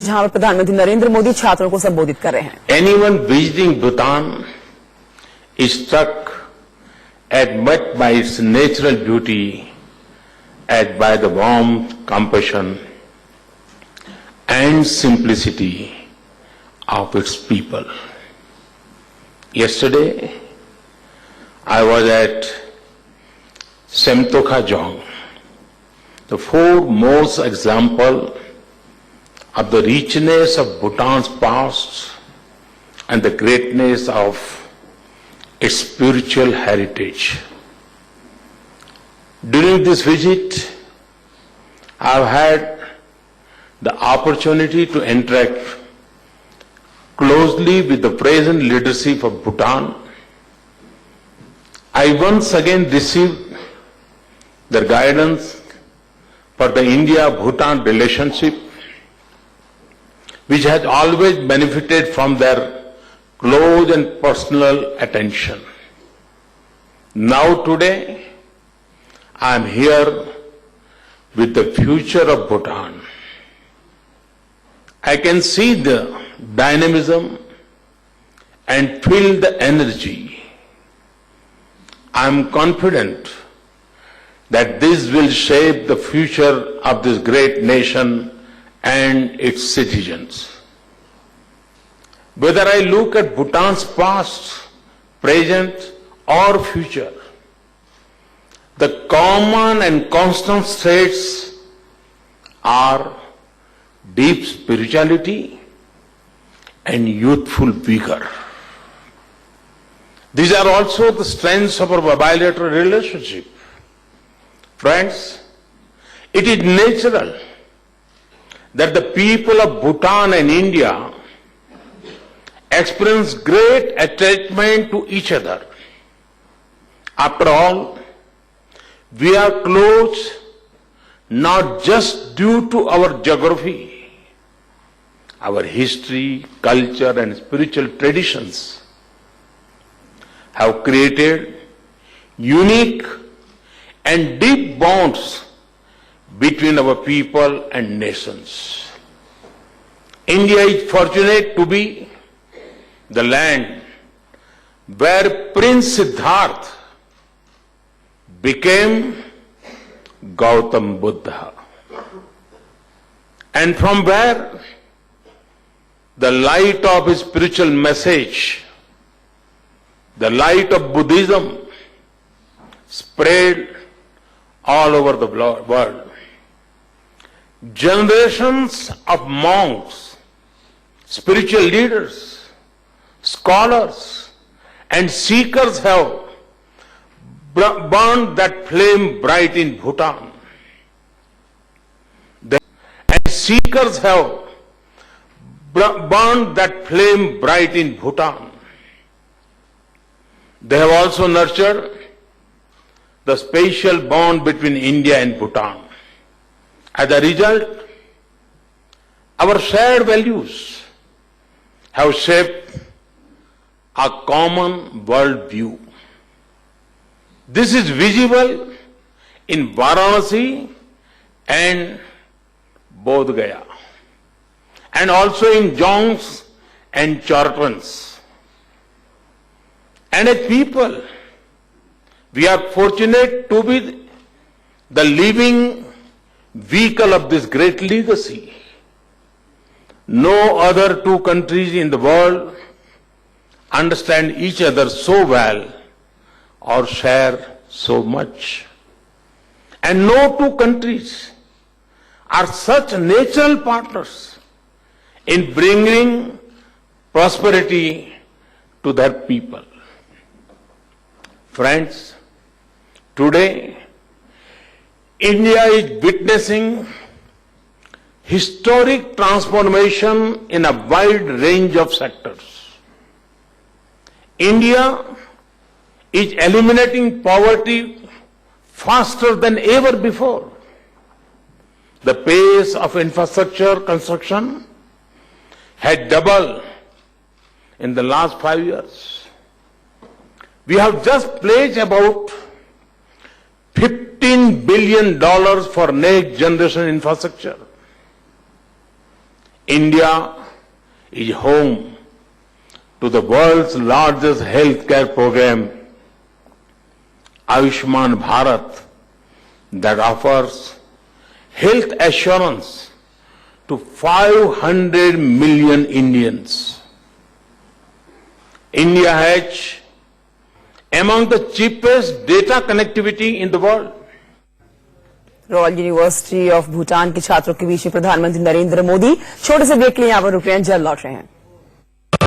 जहां पर प्रधानमंत्री नरेंद्र मोदी छात्रों को संबोधित कर रहे हैं। Anyone visiting Bhutan is struck at much by its natural beauty, as by the warmth, compassion, and simplicity of its people. Yesterday, I was at Semtokha Jong, the foremost example of the richness of Bhutan's past and the greatness of its spiritual heritage. During this visit, I have had the opportunity to interact closely with the present leadership of Bhutan. I once again received their guidance for the India-Bhutan relationship, which has always benefited from their close and personal attention. Now today, I am here with the future of Bhutan. I can see the dynamism and feel the energy. I am confident that this will shape the future of this great nation and its citizens. Whether I look at Bhutan's past, present, or future, the common and constant traits are deep spirituality and youthful vigor. These are also the strengths of our bilateral relationship. Friends, it is natural that the people of Bhutan and India experience great attachment to each other. After all, we are close not just due to our geography, our history, culture, and spiritual traditions have created unique and deep bonds between our people and nations. India is fortunate to be the land where Prince Siddhartha became Gautam Buddha, and from where the light of his spiritual message, the light of Buddhism, spread all over the world. Generations of monks, spiritual leaders, scholars, and seekers have burned that flame bright in Bhutan. And seekers have burned that flame bright in Bhutan. They have also nurtured the special bond between India and Bhutan. As a result, our shared values have shaped a common world view. This is visible in Varanasi and Bodh Gaya, and also in Jongs and Chartrans. And as people, we are fortunate to be the living vehicle of this great legacy. No other two countries in the world understand each other so well or share so much. And no two countries are such natural partners in bringing prosperity to their people. Friends, today, India is witnessing historic transformation in a wide range of sectors. India is eliminating poverty faster than ever before. The pace of infrastructure construction had doubled in the last 5 years. We have just pledged about $15 billion for next generation infrastructure. India is home to the world's largest healthcare program, Ayushman Bharat, that offers health assurance to 500 million Indians. India has among the cheapest data connectivity in the world. Royal university of Bhutan के छात्रों के बीच में प्रधानमंत्री नरेंद्र मोदी छोटे से break के लिए यहाँ पर रुक रहे हैं, जल्द लौट रहे हैं।